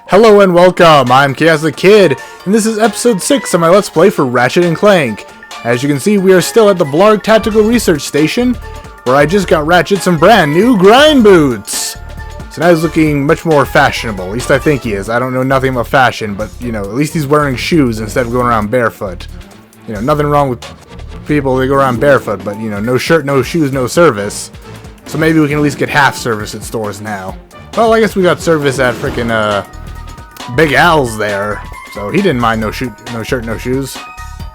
Hello and welcome, I'm Chaos the Kid, and this is episode 6 of my Let's Play for Ratchet and Clank. As you can see, we are still at the Blarg Tactical Research Station, where I just got Ratchet some brand new grind boots. So now he's looking much more fashionable, at least I think he is. I don't know nothing about fashion, but, you know, at least he's wearing shoes instead of going around barefoot. You know, nothing wrong with people that go around barefoot, but, you know, no shirt, no shoes, no service. So maybe we can at least get half service at stores now. Well, I guess we got service at frickin', Big Al's there, so he didn't mind no shirt, no shoes.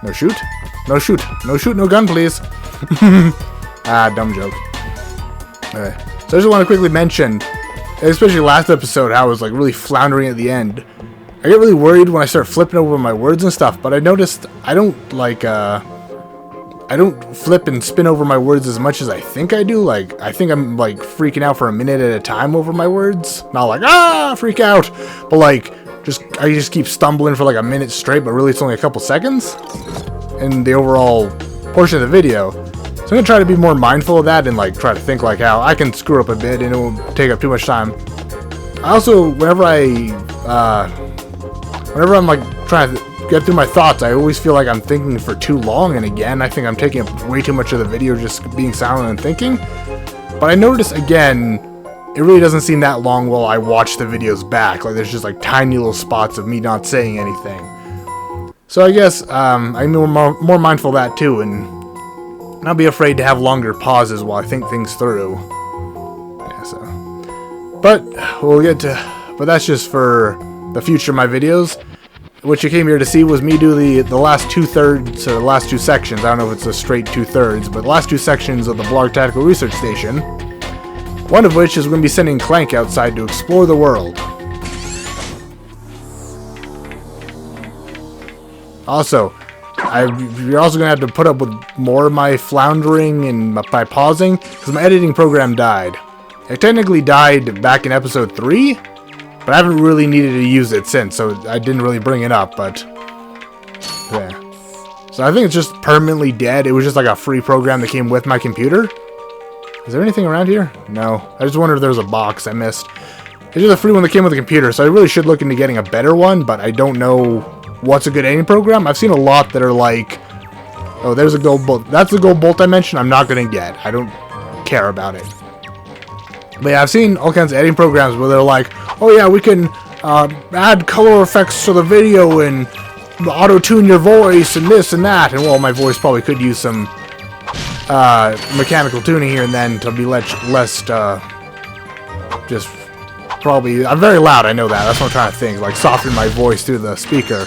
No shoot? No shoot. No shoot, no gun, please. Dumb joke. Alright, so I just want to quickly mention, especially last episode, how I was like really floundering at the end. I get really worried when I start flipping over my words and stuff, but I noticed I don't like, I don't flip and spin over my words as much as I think I do. Like, I think I'm like freaking out for a minute at a time over my words. Not like, freak out, but like, I just keep stumbling for like a minute straight, but really it's only a couple seconds in the overall portion of the video. So I'm gonna try to be more mindful of that and like try to think like how I can screw up a bit and it won't take up too much time. I also, whenever I'm like trying to get through my thoughts, I always feel like I'm thinking for too long, and again, I think I'm taking up way too much of the video just being silent and thinking. But I notice again, it really doesn't seem that long while I watch the videos back. Like, there's just like tiny little spots of me not saying anything. So I guess I'm more mindful of that too, and not be afraid to have longer pauses while I think things through. Yeah, so. But we'll get to. But that's just for the future of my videos. What you came here to see was me do the last 2/3, or the last two sections. I don't know if it's a straight 2/3, but the last two sections of the Blarg Tactical Research Station. One of which is going to be sending Clank outside to explore the world. Also, you're also going to have to put up with more of my floundering and my pausing, because my editing program died. It technically died back in episode 3, but I haven't really needed to use it since, so I didn't really bring it up, but yeah. So I think it's just permanently dead. It was just like a free program that came with my computer. Is there anything around here? No. I just wondered if there was a box I missed. It's just a free one that came with the computer, so I really should look into getting a better one, but I don't know what's a good editing program. I've seen a lot that are like, oh, there's a gold bolt. That's the gold bolt I mentioned I'm not going to get. I don't care about it. But yeah, I've seen all kinds of editing programs where they're like, oh yeah, we can add color effects to the video and auto-tune your voice and this and that. And well, my voice probably could use some mechanical tuning here and then to be less just probably. I'm very loud, I know that. That's what I'm trying to think, like soften my voice through the speaker.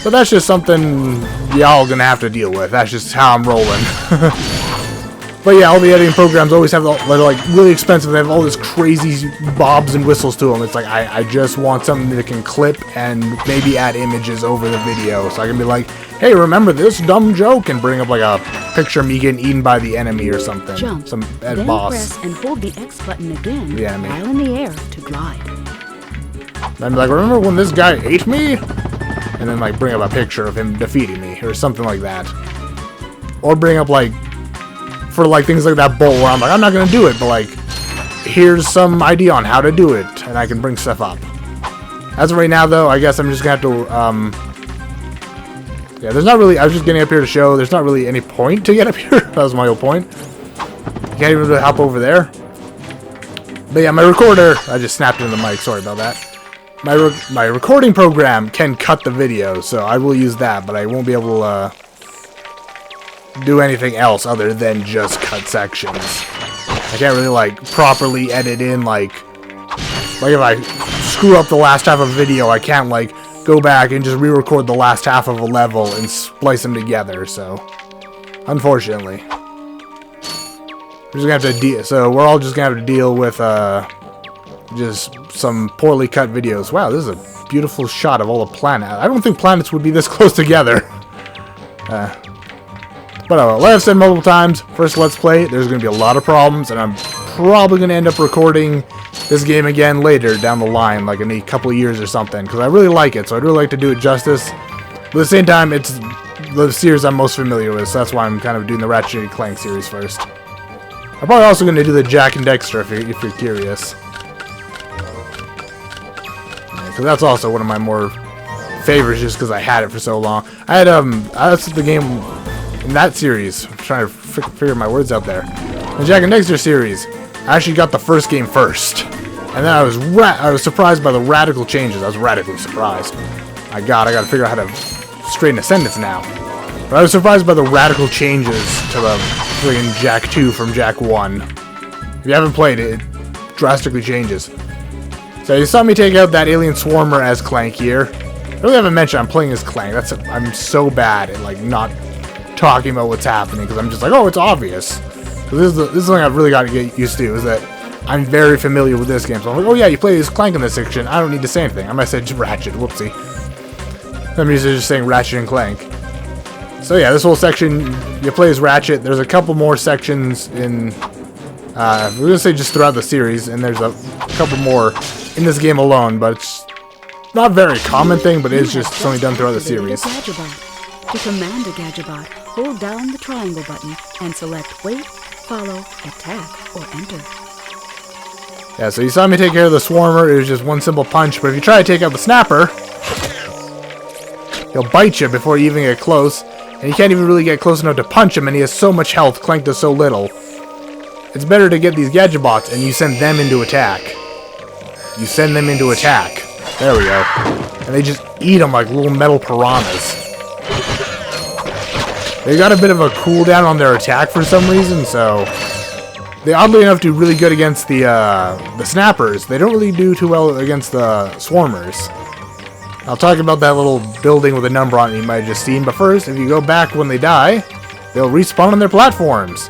But that's just something y'all gonna have to deal with. That's just how I'm rolling. But yeah, all the editing programs always have, they're like really expensive. They have all this crazy bobs and whistles to them. It's like, I just want something that can clip and maybe add images over the video. So I can be like, hey, remember this dumb joke? And bring up like a picture of me getting eaten by the enemy or something. Jump, some then boss. Press and hold the X button again The enemy. while in the air to glide. And be like, remember when this guy ate me? And then like bring up a picture of him defeating me or something like that. Or bring up like, for like things like that bolt where I'm like, I'm not gonna do it, but like, here's some idea on how to do it, and I can bring stuff up. As of right now, though, I guess I'm just gonna have to, yeah, there's not really, I was just getting up here to show, there's not really any point to get up here. That was my whole point. Can't even really hop over there. But yeah, my recorder, I just snapped into the mic, sorry about that. My recording program can cut the video, so I will use that, but I won't be able to, do anything else other than just cut sections. I can't really like properly edit in like if I screw up the last half of a video, I can't like go back and just re-record the last half of a level and splice them together. So unfortunately, we're just gonna have to so we're all just gonna have to deal with just some poorly cut videos. Wow, this is a beautiful shot of all the planets. I don't think planets would be this close together. But like I've said multiple times, first Let's Play, there's going to be a lot of problems, and I'm probably going to end up recording this game again later down the line, like in a couple of years or something, because I really like it, so I'd really like to do it justice. But at the same time, it's the series I'm most familiar with, so that's why I'm kind of doing the Ratchet and Clank series first. I'm probably also going to do the Jak and Daxter if you're curious. because that's also one of my more favorites, just because I had it for so long. I had that's the game in that series. I'm trying to figure my words out there. The Jak and Daxter series, I actually got the first game first, and then I was surprised by the radical changes. I was radically surprised. I gotta figure out how to straighten a sentence now. But I was surprised by the radical changes to the friggin' Jak 2 from Jak 1. If you haven't played it, it drastically changes. So you saw me take out that alien swarmer as Clank here. I really haven't mentioned I'm playing as Clank. I'm so bad at like not talking about what's happening because I'm just like, oh, it's obvious. So this is something I've really got to get used to, is that I'm very familiar with this game. So I'm like, oh yeah, you play as Clank in this section. I don't need to say anything. I might say Ratchet. Whoopsie. I'm used to just saying Ratchet and Clank. So yeah, this whole section, you play as Ratchet. There's a couple more sections in, we're going to say just throughout the series, and there's a couple more in this game alone, but it's not a very common thing, but it is just something done throughout the series. To command a Gadgetbot, hold down the triangle button and select Wait, Follow, Attack, or Enter. Yeah, so you saw me take care of the Swarmer. It was just one simple punch, but if you try to take out the Snapper, he'll bite you before you even get close, and you can't even really get close enough to punch him, and he has so much health, Clank does so little. It's better to get these Gadgetbots, and you send them into attack. You send them into attack. There we go. And they just eat them like little metal piranhas. They got a bit of a cooldown on their attack for some reason, so they oddly enough do really good against the snappers. They don't really do too well against the swarmers. I'll talk about that little building with a number on it you might have just seen, but first, if you go back when they die, they'll respawn on their platforms.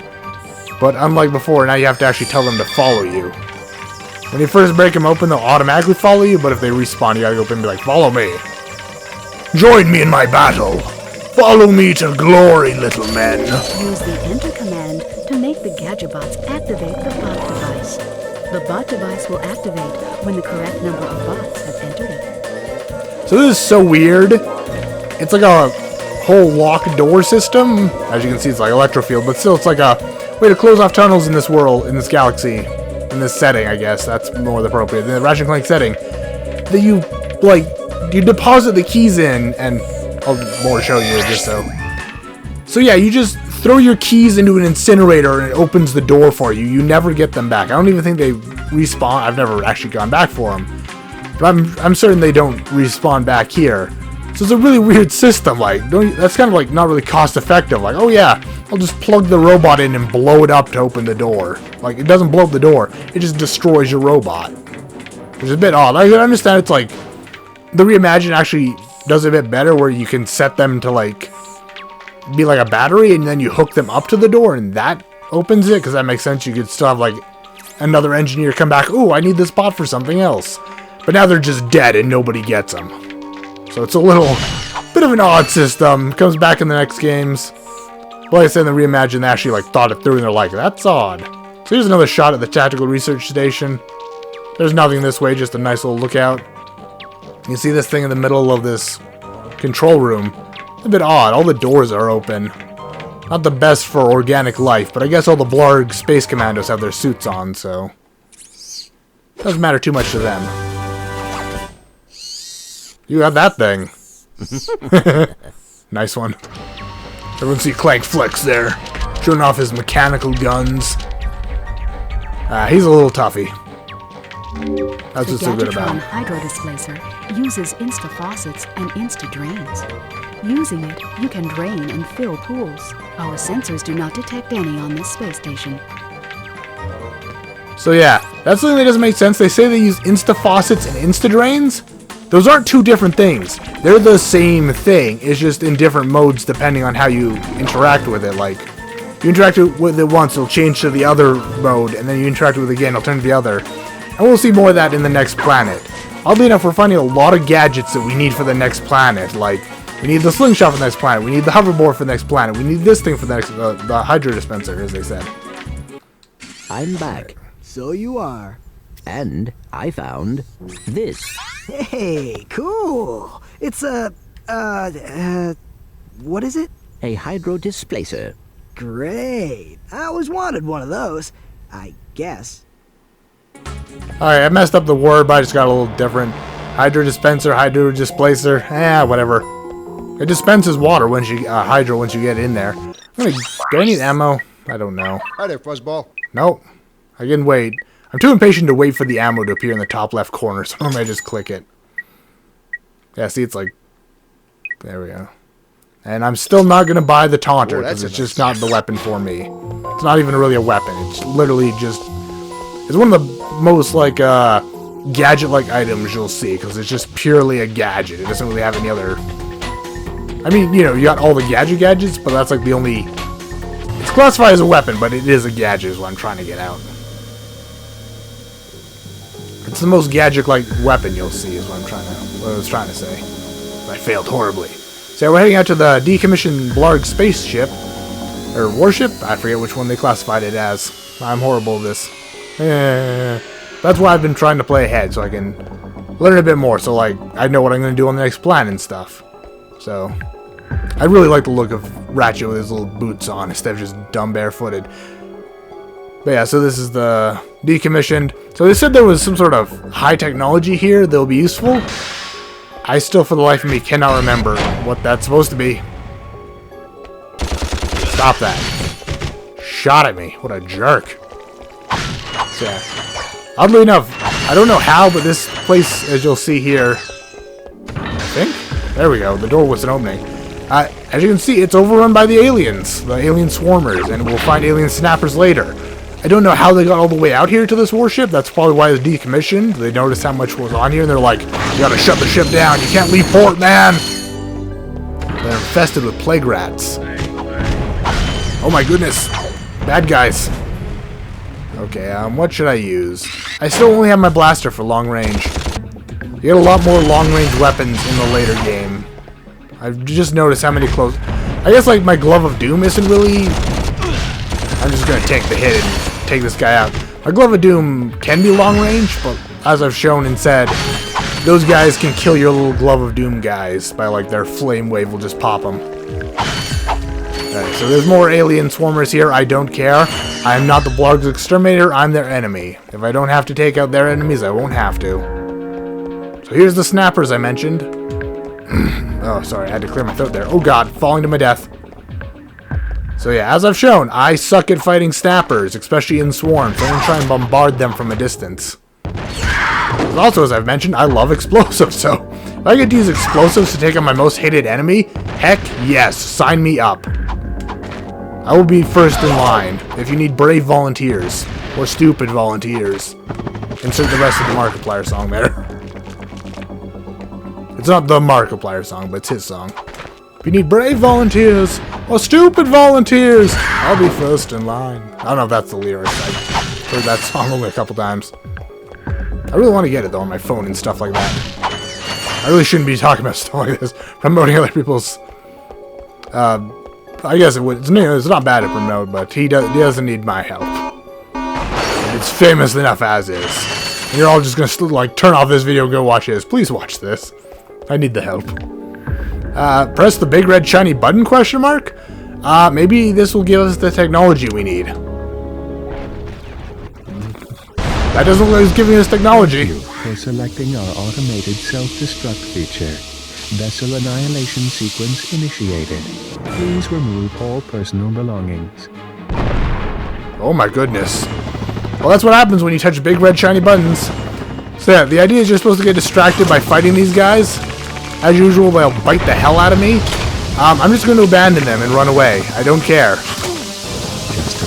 But unlike before, now you have to actually tell them to follow you. When you first break them open, they'll automatically follow you, but if they respawn, you gotta go up and be like, follow me. Join me in my battle. Follow me to glory, little men. Use the Enter command to make the Gadgetbots activate the bot device. The bot device will activate when the correct number of bots have entered it. So this is so weird. It's like a whole lock door system. As you can see, it's like electrofield, but still it's like a way to close off tunnels in this world, in this galaxy, in this setting, I guess. That's more appropriate. In the Ratchet and Clank setting, that you deposit the keys in, and I'll more show you just so. So yeah, you just throw your keys into an incinerator and it opens the door for you. You never get them back. I don't even think they respawn. I've never actually gone back for them, but I'm certain they don't respawn back here. So it's a really weird system. Like, that's kind of like not really cost effective. Like, oh yeah, I'll just plug the robot in and blow it up to open the door. Like, it doesn't blow up the door. It just destroys your robot, which is a bit odd. I can understand it's like the Reimagine actually does it a bit better, where you can set them to like be like a battery, and then you hook them up to the door, and that opens it. Because that makes sense. You could still have like another engineer come back. Ooh, I need this bot for something else. But now they're just dead and nobody gets them. So it's a little bit of an odd system. Comes back in the next games. Well, like I said, in the Reimagine, they actually like thought it through, and they're like, that's odd. So here's another shot at the Tactical Research Station. There's nothing this way, just a nice little lookout. You see this thing in the middle of this control room. A bit odd. All the doors are open. Not the best for organic life, but I guess all the Blarg Space Commandos have their suits on, so doesn't matter too much to them. You got that thing. Nice one. Everyone see Clank flex there, showing off his mechanical guns. He's a little toughy. That's what's so good about him. The Hydro Displacer uses Insta-Faucets and Insta-Drains. Using it, you can drain and fill pools. Our sensors do not detect any on this space station. So yeah, that's something that doesn't make sense. They say they use Insta-Faucets and Insta-Drains. Those aren't two different things. They're the same thing. It's just in different modes depending on how you interact with it. Like, you interact with it once, it'll change to the other mode, and then you interact with it again, it'll turn to the other. And we'll see more of that in the next planet. Oddly enough, we're finding a lot of gadgets that we need for the next planet. Like, we need the slingshot for the next planet. We need the hoverboard for the next planet. We need this thing for the next, the hydro dispenser, as they said. I'm back. So you are. And I found this. Hey, cool. It's a, what is it? A hydro displacer. Great. I always wanted one of those, I guess. Alright, I messed up the word, but I just got a little different. Hydro dispenser, hydro displacer, whatever. It dispenses water once you hydro once you get in there. Do I need ammo? I don't know. Hi there, Fuzzball. Nope. I can wait. I'm too impatient to wait for the ammo to appear in the top left corner, so I might just click it. Yeah, see, it's like... There we go. And I'm still not going to buy the taunter, because it's just not the weapon for me. It's not even really a weapon. It's literally just... It's one of the most, like, gadget-like items you'll see, because it's just purely a gadget. It doesn't really have any other... I mean, you know, you got all the gadgets, but that's, like, the only... It's classified as a weapon, but it is a gadget is what I'm trying to get out. It's the most gadget-like weapon you'll see is what I was trying to say. But I failed horribly. So yeah, we're heading out to the decommissioned Blarg spaceship. Or warship? I forget which one they classified it as. I'm horrible at this. That's why I've been trying to play ahead, so I can learn a bit more. So, like, I know what I'm going to do on the next plan and stuff. So, I really like the look of Ratchet with his little boots on instead of just dumb barefooted. But yeah, so this is the decommissioned. So they said there was some sort of high technology here that will be useful. I still, for the life of me, cannot remember what that's supposed to be. Stop that. Shot at me. What a jerk. So yeah. Oddly enough, I don't know how, but this place, as you'll see here, I think? There we go. The door wasn't opening. As you can see, it's overrun by the aliens. The alien swarmers, and we'll find alien snappers later. I don't know how they got all the way out here to this warship. That's probably why it's decommissioned. They noticed how much was on here, and they're like, you gotta shut the ship down. You can't leave port, man. They're infested with plague rats. Oh my goodness. Bad guys. Okay, what should I use? I still only have my blaster for long range. You get a lot more long-range weapons in the later game. I've just noticed how many close... I guess, like, my Glove of Doom isn't really... I'm just gonna take the hit and take this guy out. My Glove of Doom can be long-range, but as I've shown and said, those guys can kill your little Glove of Doom guys by, like, their flame wave will just pop them. Okay, so there's more alien swarmers here. I don't care. I am not the Blarg's exterminator. I'm their enemy. If I don't have to take out their enemies, I won't have to. So here's the snappers I mentioned. Oh, sorry, I had to clear my throat there. Oh god, falling to my death. So yeah, as I've shown, I suck at fighting snappers, especially in swarms. So I'm going to try and bombard them from a distance. Also, as I've mentioned, I love explosives, so if I get to use explosives to take out my most hated enemy, heck yes, sign me up. I will be first in line if you need brave volunteers, or stupid volunteers. Insert the rest of the Markiplier song there. It's not the Markiplier song, but it's his song. If you need brave volunteers, or stupid volunteers, I'll be first in line. I don't know if that's the lyrics. I've heard that song only a couple times. I really want to get it, though, on my phone and stuff like that. I really shouldn't be talking about stuff like this, promoting other people's... I guess it would. It's not bad to promote, but he doesn't need my help. It's famous enough as is. And you're all just gonna like turn off this video and go watch his. Please watch this. I need the help. Press the big red shiny button ? Maybe this will give us the technology we need. That doesn't look like it's giving us technology. Thank you for selecting our automated self-destruct feature. Vessel annihilation sequence initiated. Please remove all personal belongings. Oh my goodness. Well, that's what happens when you touch big red shiny buttons. So yeah, the idea is you're supposed to get distracted by fighting these guys. As usual, they'll bite the hell out of me. I'm just going to abandon them and run away. I don't care. Just a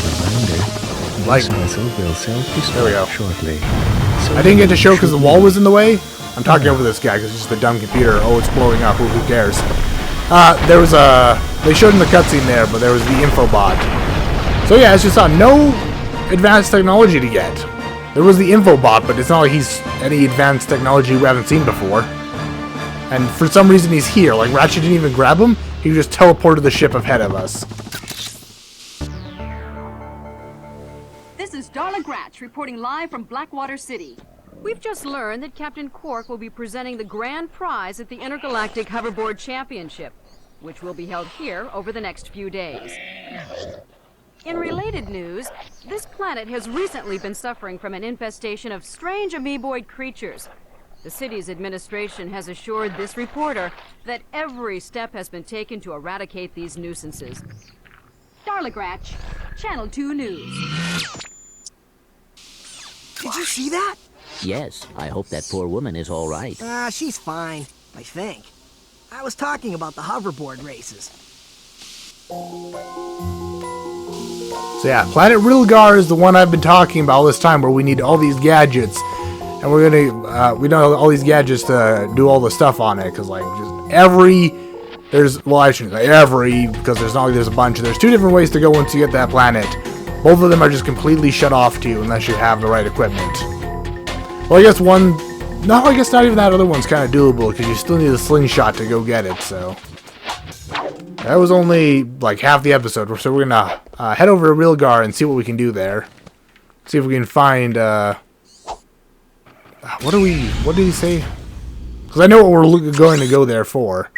reminder, Like, this vessel will self-destruct there we go. shortly. I didn't get to show because the wall was in the way. I'm talking over this guy because it's just a dumb computer. Oh, it's blowing up. Who cares? There was a... They showed in the cutscene there, but there was the infobot. So yeah, it's just no advanced technology to get. There was the infobot, but it's not like he's any advanced technology we haven't seen before. And for some reason he's here. Like, Ratchet didn't even grab him. He just teleported the ship ahead of us. This is Darla Gratch reporting live from Blackwater City. We've just learned that Captain Qwark will be presenting the grand prize at the Intergalactic Hoverboard Championship, which will be held here over the next few days. In related news, this planet has recently been suffering from an infestation of strange amoeboid creatures. The city's administration has assured this reporter that every step has been taken to eradicate these nuisances. Darla Gratch, Channel 2 News. Did you see that? Yes, I hope that poor woman is all right. She's fine, I think. I was talking about the hoverboard races. So yeah, Planet Rilgar is the one I've been talking about all this time, where we need all these gadgets, and we're gonna we know all these gadgets to do all the stuff on it, because like just well, I shouldn't say every, because there's not like there's a bunch. There's 2 different ways to go once you get that planet. Both of them are just completely shut off to you unless you have the right equipment. Well, I guess I guess not even that other one's kind of doable, because you still need a slingshot to go get it, so. That was only like half the episode, so we're gonna head over to Rilgar and see what we can do there. See if we can find, what did he say? Because I know what we're going to go there for.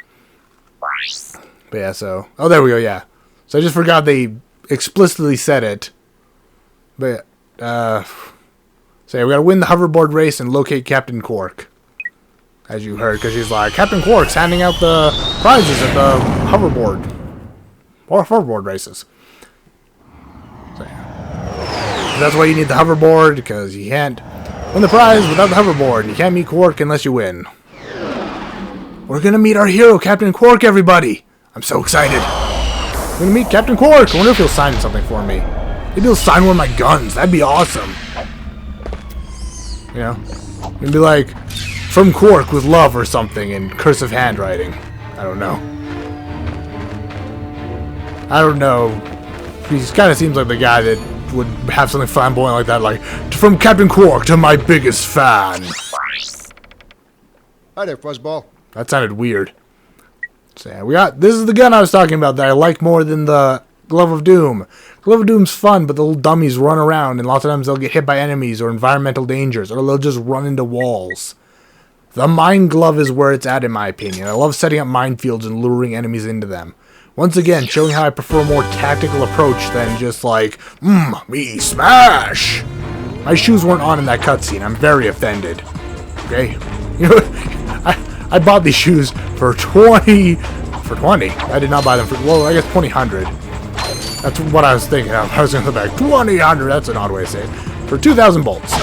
But yeah, so, oh, there we go, yeah. So I just forgot they explicitly said it. But, so yeah, we gotta win the hoverboard race and locate Captain Qwark. As you heard, because she's like, Captain Qwark's handing out the prizes at the hoverboard races. So, yeah. That's why you need the hoverboard, because you can't win the prize without the hoverboard. You can't meet Qwark unless you win. We're gonna meet our hero, Captain Qwark, everybody! I'm so excited. We're gonna meet Captain Qwark. I wonder if he'll sign something for me. Maybe he'll sign one of my guns. That'd be awesome. You know? It'd be like, from Qwark with love or something in cursive handwriting. I don't know. He kind of seems like the guy that would have something flamboyant like that, like, from Captain Qwark to my biggest fan. Hi there, Fuzzball. That sounded weird. So yeah, this is the gun I was talking about that I like more than the Glove of Doom. Glove of Doom's fun, but the little dummies run around, and lots of times they'll get hit by enemies or environmental dangers, or they'll just run into walls. The Mine Glove is where it's at, in my opinion. I love setting up minefields and luring enemies into them. Once again, showing how I prefer a more tactical approach than just like, me smash! My shoes weren't on in that cutscene. I'm very offended. Okay? You know, I bought these shoes for 20. I did not buy them for, well, I guess 2,000. That's what I was thinking of. I was going to go back, 2,000, that's an odd way to say it. For 2,000 bolts.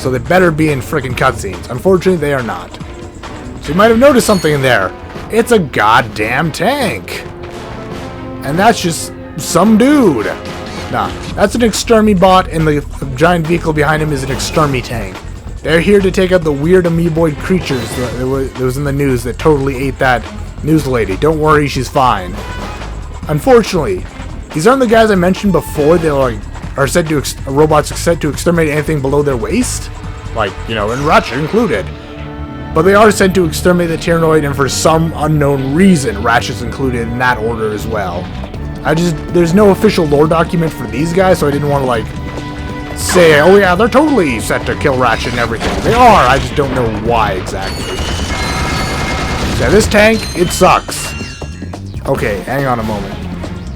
So they better be in frickin' cutscenes. Unfortunately, they are not. So you might have noticed something in there. It's a goddamn tank. And that's just some dude. Nah, that's an extermi bot, and the giant vehicle behind him is an extermi tank. They're here to take out the weird amoeboid creatures that was in the news that totally ate that news lady. Don't worry, she's fine. Unfortunately, these aren't the guys I mentioned before. They are said to robots said to exterminate anything below their waist, like, you know, and Ratchet included. But they are said to exterminate the Tyrannoid, and for some unknown reason, Ratchet's included in that order as well. There's no official lore document for these guys, so I didn't want to like say, oh yeah, they're totally set to kill Ratchet and everything. They are. I just don't know why exactly. So this tank, it sucks. Okay, hang on a moment.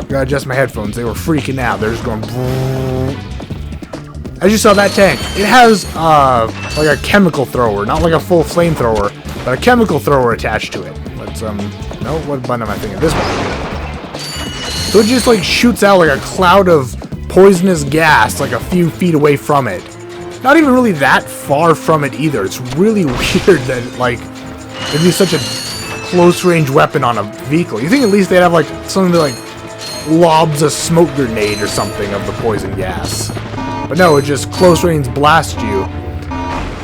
Gotta adjust my headphones. They were freaking out. They're just going. As you saw, that tank, it has like a chemical thrower, not like a full flamethrower, but a chemical thrower attached to it. Let's no, what button am I thinking? This one. So it just like shoots out like a cloud of poisonous gas, like a few feet away from it. Not even really that far from it either. It's really weird that like it'd be such a close-range weapon on a vehicle. You think at least they'd have like something that like lobs a smoke grenade or something of the poison gas. But no, it just close-range blasts you.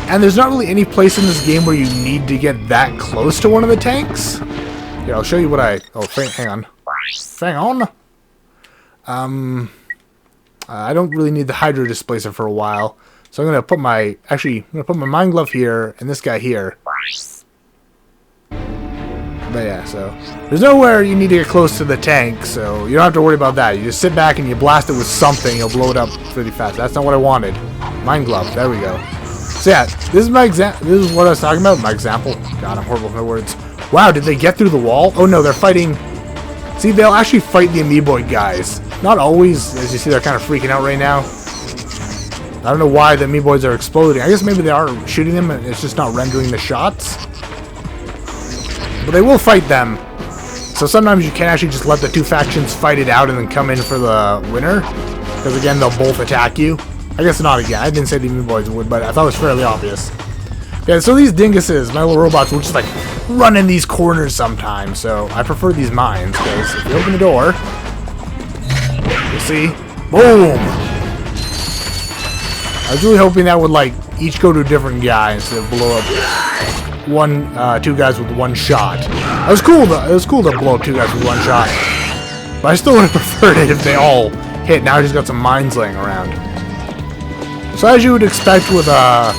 And there's not really any place in this game where you need to get that close to one of the tanks. Here, I'll show you what I... Oh, hang on. Hang on. I don't really need the Hydro Displacer for a while. So I'm going to put my... Actually, I'm going to put my Mine Glove here and this guy here. But yeah, so there's nowhere you need to get close to the tank, so you don't have to worry about that. You just sit back and you blast it with something, you'll blow it up pretty fast. That's not what I wanted. Mine Glove, there we go. So yeah, this is my example. This is what I was talking about, my example. God, I'm horrible with my words. Wow, did they get through the wall? Oh no, they're fighting. See, they'll actually fight the amoeboid guys. Not always, as you see, they're kind of freaking out right now. I don't know why the Meeboys are exploding. I guess maybe they are shooting them and it's just not rendering the shots. But they will fight them. So sometimes you can actually just let the two factions fight it out and then come in for the winner. Because again, they'll both attack you. I guess not again. I didn't say the Meeboys would, but I thought it was fairly obvious. Yeah, so these dinguses, my little robots, will just like run in these corners sometimes. So I prefer these mines because if you open the door, you'll see, boom! I was really hoping that would like each go to a different guy instead of blow up two guys with one shot. It was cool to blow up two guys with one shot, but I still would have preferred it if they all hit. Now I just got some mines laying around. So as you would expect with a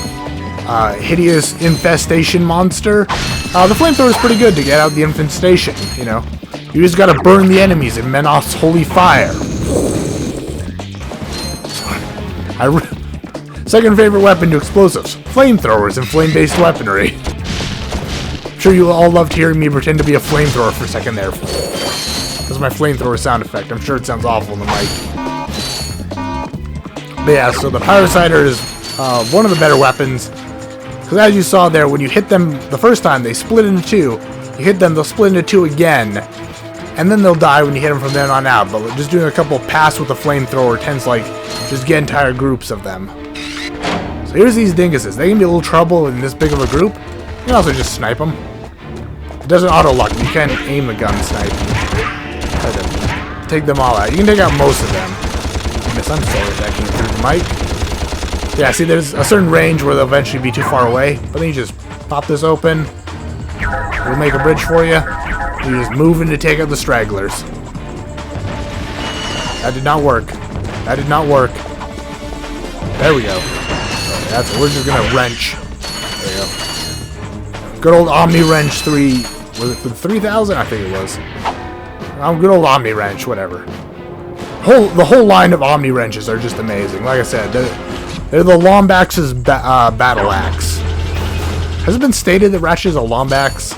hideous infestation monster, the flamethrower is pretty good to get out the infestation. You know, you just gotta burn the enemies in Menoth's holy fire. Second favorite weapon to explosives: flamethrowers and flame-based weaponry. I'm sure you all loved hearing me pretend to be a flamethrower for a second there. That's my flamethrower sound effect. I'm sure it sounds awful in the mic. But yeah, so the Pyrocider is one of the better weapons. Because as you saw there, when you hit them the first time, they split into two. You hit them, they'll split into two again. And then they'll die when you hit them from then on out. But just doing a couple passes with the flamethrower tends to like just get entire groups of them. So here's these dinguses. They can be a little trouble in this big of a group. You can also just snipe them. It doesn't auto-lock. You can't aim the gun snipe. Try to take them all out. You can take out most of them. Miss, I'm sorry that came through the mic. Yeah, see, there's a certain range where they'll eventually be too far away. But then you just pop this open. It'll make a bridge for you. You just move in to take out the stragglers. That did not work. That did not work. There we go. That's it. We're just gonna wrench. There you go. Good old Omni Wrench 3. Was it for 3,000? I think it was. Good old Omni Wrench, whatever. The whole line of Omni Wrenches are just amazing. Like I said, they're the Lombax's battle axe. Has it been stated that Ratchet is a Lombax?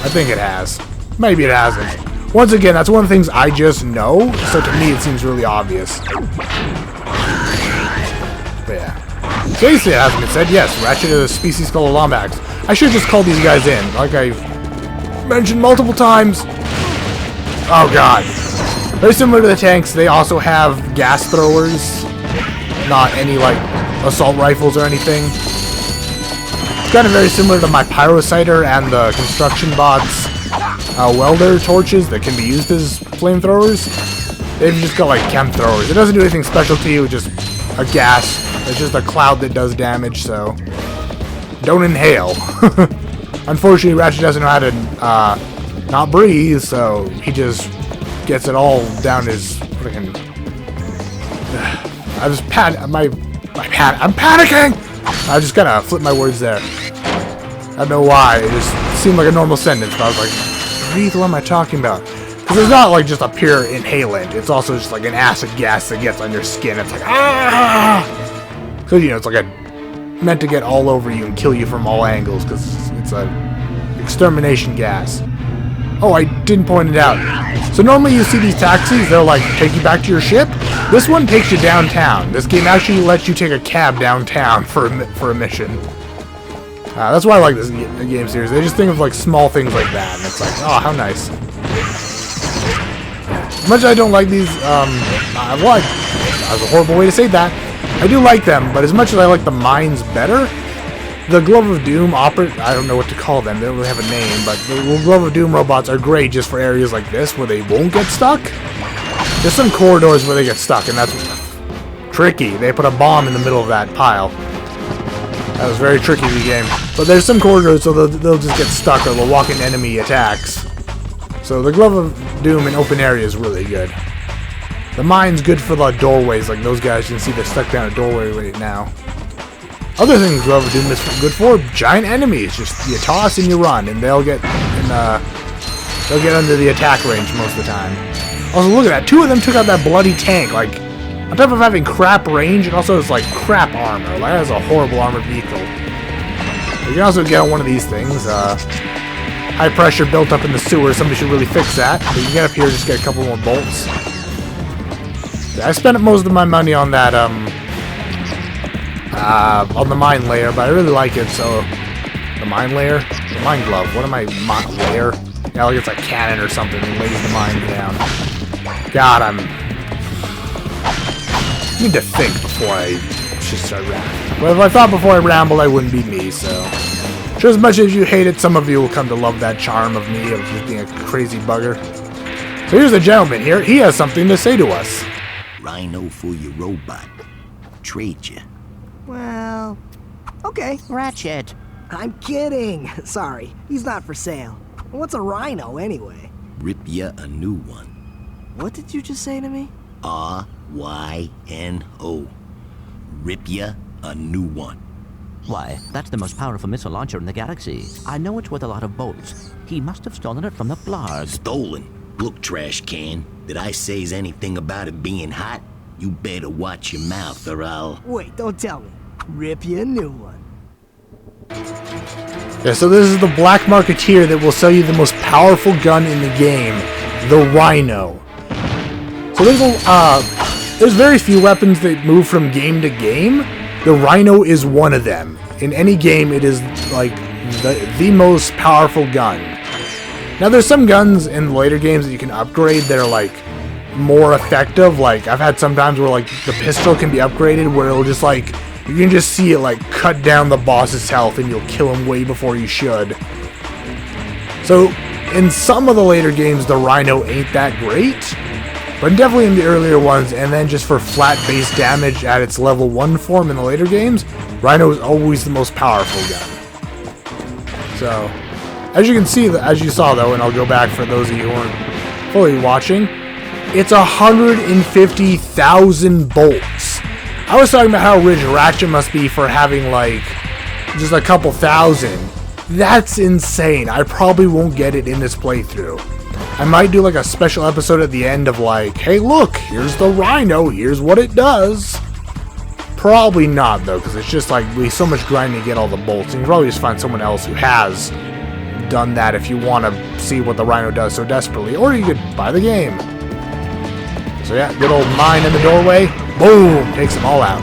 I think it has. Maybe it hasn't. Once again, that's one of the things I just know, so to me it seems really obvious. But yeah. Basically, it hasn't been said. Yes, Ratchet is a species called a Lombax. I should just call these guys in, like I've mentioned multiple times. Oh god. Very similar to the tanks, they also have gas throwers. Not any, like, assault rifles or anything. It's kind of very similar to my Pyrocider and the construction bots welder torches that can be used as flamethrowers. They've just got, like, chem throwers. It doesn't do anything special to you, just a gas. It's just a cloud that does damage, so don't inhale. Unfortunately, Ratchet doesn't know how to not breathe, so he just gets it all down his freaking. I'm panicking. I just kind of flipped my words there. I don't know why. It just seemed like a normal sentence, but I was like, breathe. What am I talking about? Because it's not like just a pure inhalant. It's also just like an acid gas that gets on your skin. It's like ah. Because, you know, it's like meant to get all over you and kill you from all angles, because it's a extermination gas. Oh, I didn't point it out. So normally you see these taxis, they'll like take you back to your ship. This one takes you downtown. This game actually lets you take a cab downtown for a mission. That's why I like this game series. They just think of like small things like that, and it's like, oh, how nice. As much as I don't like these, that was a horrible way to say that. I do like them, but as much as I like the mines better, the Glove of Doom I don't know what to call them, they don't really have a name, but the Glove of Doom robots are great just for areas like this where they won't get stuck. There's some corridors where they get stuck, and that's tricky. They put a bomb in the middle of that pile. That was very tricky in the game. But there's some corridors so they'll just get stuck or they'll walk into enemy attacks. So the Glove of Doom in open area is really good. The mine's good for the doorways, like those guys. You can see they're stuck down a doorway right now. Other things Glove of Doom is good for, giant enemies. Just you toss and you run, and they'll get under the attack range most of the time. Also, look at that. Two of them took out that bloody tank. Like, on top of having crap range, it also has like crap armor. Like, that is a horrible armored vehicle. You can also get on one of these things. High pressure built up in the sewer. Somebody should really fix that. But you can get up here, just get a couple more bolts. I spent most of my money on that on the mine layer, but I really like it, so... The mine layer? The mine glove. What am I... layer? Yeah, like it's a cannon or something and lays the mine down. God, I need to think before I just start rambling. But if I thought before I rambled, I wouldn't be me, so... Sure, as much as you hate it, some of you will come to love that charm of me, of just being a crazy bugger. So here's the gentleman here. He has something to say to us. Rhino for your robot. Trade you. Well, okay. Ratchet! I'm kidding. Sorry, he's not for sale. What's a rhino anyway? Rip ya a new one. What did you just say to me? R-Y-N-O. Rip ya a new one. Why, that's the most powerful missile launcher in the galaxy. I know it's worth a lot of bolts. He must have stolen it from the Blarg. Stolen? Look, trash can. Did I say's anything about it being hot? You better watch your mouth or I'll... Wait, don't tell me. Rip you a new one. Yeah, so this is the Black Marketeer that will sell you the most powerful gun in the game, the Rhino. So there's very few weapons that move from game to game. The Rhino is one of them. In any game, it is like the most powerful gun. Now, there's some guns in later games that you can upgrade that are like more effective. Like I've had some times where like the pistol can be upgraded, where it'll just like you can just see it like cut down the boss's health, and you'll kill him way before you should. So, in some of the later games, the Rhino ain't that great. But definitely in the earlier ones, and then just for flat base damage at its level 1 form in the later games, Rhino is always the most powerful gun. So, as you can see, as you saw though, and I'll go back for those of you who aren't fully watching, it's 150,000 bolts. I was talking about how rich Ratchet must be for having like, just a couple thousand. That's insane. I probably won't get it in this playthrough. I might do like a special episode at the end of like, hey look, here's the Rhino, here's what it does. Probably not though, because it's just like so much grinding to get all the bolts. And you can probably just find someone else who has done that if you want to see what the Rhino does so desperately. Or you could buy the game. So yeah, good old mine in the doorway. Boom! Takes them all out.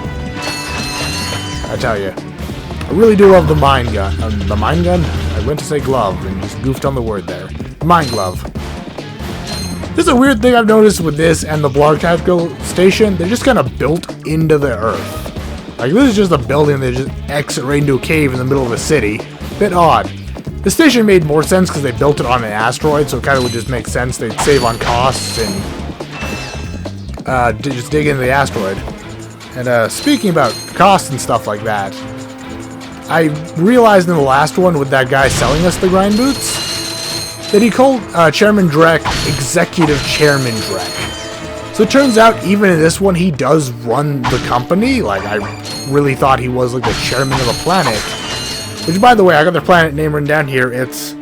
I tell you. I really do love the mine gun. The mine gun? I went to say glove and just goofed on the word there. Mine glove. This is a weird thing I've noticed with this and the Blarg Tactical Station. They're just kind of built into the earth. Like, this is just a building that just exit right into a cave in the middle of a city. Bit odd. The station made more sense because they built it on an asteroid, so it kind of would just make sense. They'd save on costs and just dig into the asteroid. And speaking about costs and stuff like that, I realized in the last one with that guy selling us the grind boots that he called Chairman Drek Executive Chairman Drek. So it turns out even in this one he does run the company. Like, I really thought he was like the chairman of the planet. Which, by the way, I got their planet name written down here. It's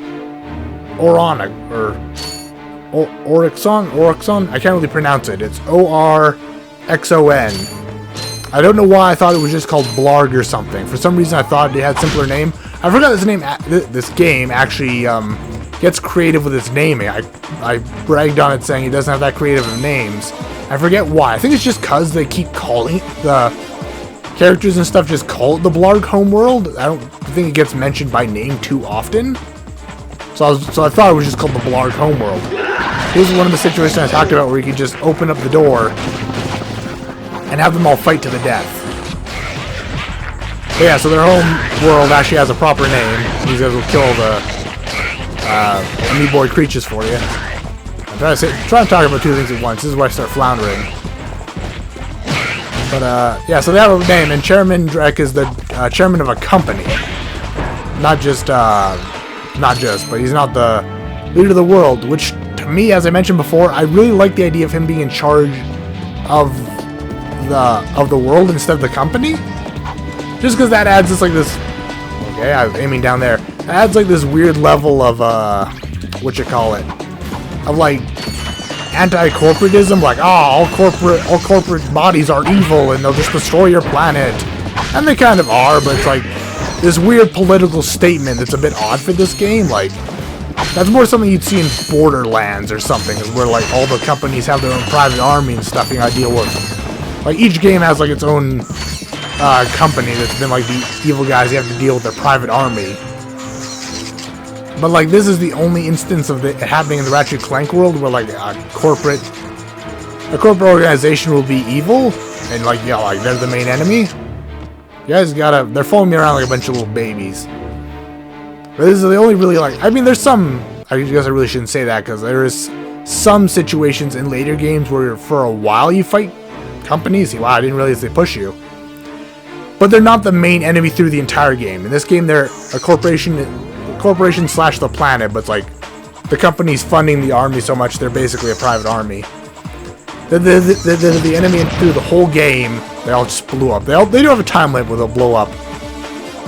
Oronic, or Orixon? I can't really pronounce it. It's O-R-X-O-N. I don't know why I thought it was just called Blarg or something. For some reason I thought it had a simpler name. I forgot this name. This game actually gets creative with its naming. I bragged on it saying it doesn't have that creative of names. I forget why. I think it's just because they keep calling the characters and stuff just call it the Blarg homeworld. I don't think it gets mentioned by name too often. So I thought it was just called the Blarg homeworld. This is one of the situations I talked about where you could just open up the door and have them all fight to the death. But yeah, so their home world actually has a proper name. These guys will kill the Amiiboid creatures for you. I'm trying to talk about two things at once. This is where I start floundering. But yeah, so they have a name, and Chairman Drek is the chairman of a company. Not just, but he's not the leader of the world, which to me, as I mentioned before, I really like the idea of him being in charge of the world instead of the company. Just because that adds this okay, I'm aiming down there. It adds like this weird level of of like anti-corporatism, like, oh, all corporate bodies are evil and they'll just destroy your planet. And they kind of are, but it's like this weird political statement that's a bit odd for this game. Like, that's more something you'd see in Borderlands or something, is where like all the companies have their own private army and stuff you gotta deal with. Like, each game has like its own company that's been like the evil guys. You have to deal with their private army. But like this is the only instance of it happening in the Ratchet Clank world where like a corporate organization will be evil and like like they're the main enemy. You guys they're following me around like a bunch of little babies. But this is the only really like, I mean there's some, I guess I really shouldn't say that because there is some situations in later games where for a while you fight companies. Wow, I didn't realize they push you. But they're not the main enemy through the entire game. In this game they're a corporation slash the planet, but it's like the company's funding the army so much they're basically a private army. The enemy through the whole game, they all just blew up. They do have a time limit where they'll blow up.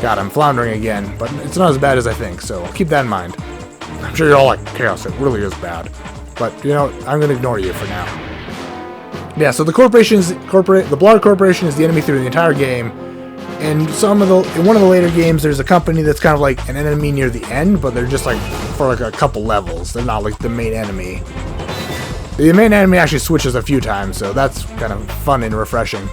God, I'm floundering again, but it's not as bad as I think, so I'll keep that in mind. I'm sure you're all like, Chaos, it really is bad. But, you know, I'm going to ignore you for now. Yeah, so the Blarg Corporation is the enemy through the entire game. And in one of the later games, there's a company that's kind of like an enemy near the end, but they're just like for like a couple levels. They're not like the main enemy. The main enemy actually switches a few times, so that's kind of fun and refreshing.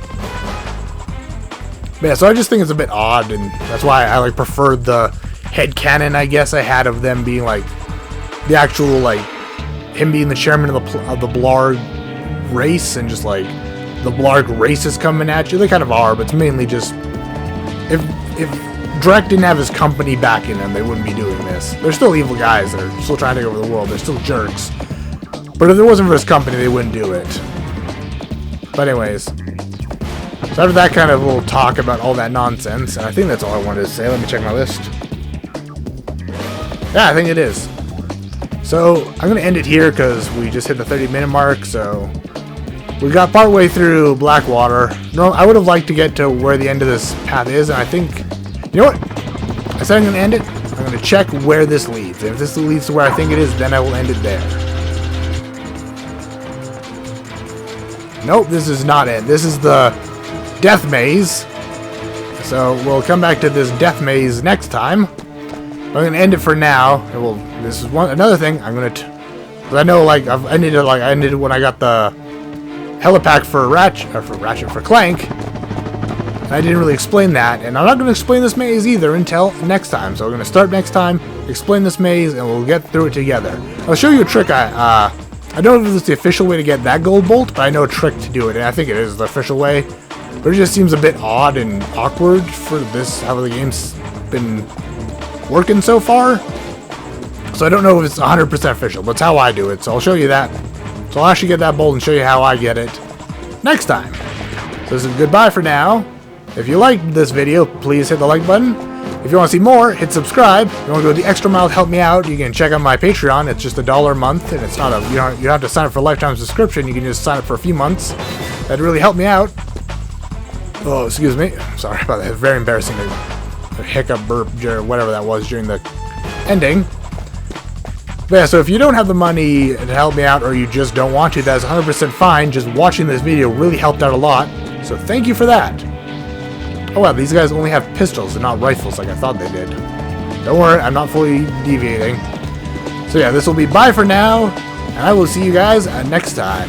But yeah, so I just think it's a bit odd, and that's why I like preferred the headcanon, I guess, I had of them being like the actual like him being the chairman of the Blarg race, and just like the Blarg race is coming at you. They kind of are, but it's mainly just if Drek didn't have his company backing them, they wouldn't be doing this. They're still evil guys. They're still trying to take over the world. They're still jerks. But if it wasn't for his company, they wouldn't do it. But anyways, so after that kind of little talk about all that nonsense, and I think that's all I wanted to say. Let me check my list. Yeah, I think it is. So I'm going to end it here because we just hit the 30-minute mark, so we got partway through Blackwater. No, I would have liked to get to where the end of this path is, and I think, you know what? I said I'm going to end it. I'm going to check where this leads. If this leads to where I think it is, then I will end it there. Nope, this is not it. This is the Death Maze. So we'll come back to this Death Maze next time. I'm going to end it for now. This is another thing. I'm going to, I know like I ended it when I got the helipack for Clank. And I didn't really explain that, and I'm not going to explain this maze either until next time. So we're going to start next time, explain this maze, and we'll get through it together. I'll show you a trick. I don't know if it's the official way to get that gold bolt, but I know a trick to do it, and I think it is the official way. But it just seems a bit odd and awkward for this, how the game's been working so far. So I don't know if it's 100% official, but it's how I do it, so I'll show you that. So I'll actually get that bolt and show you how I get it next time. So this is goodbye for now. If you liked this video, please hit the like button. If you want to see more, hit subscribe. If you want to go the extra mile to help me out, you can check out my Patreon. It's just $1 a month, and it's not you don't have to sign up for a lifetime subscription. You can just sign up for a few months. That'd really help me out. Oh, excuse me. Sorry about that. Very embarrassing. A hiccup, burp, whatever that was during the ending. But yeah, so if you don't have the money to help me out, or you just don't want to, that's 100% fine. Just watching this video really helped out a lot. So thank you for that. Oh wow, these guys only have pistols and not rifles like I thought they did. Don't worry, I'm not fully deviating. So yeah, this will be bye for now, and I will see you guys next time.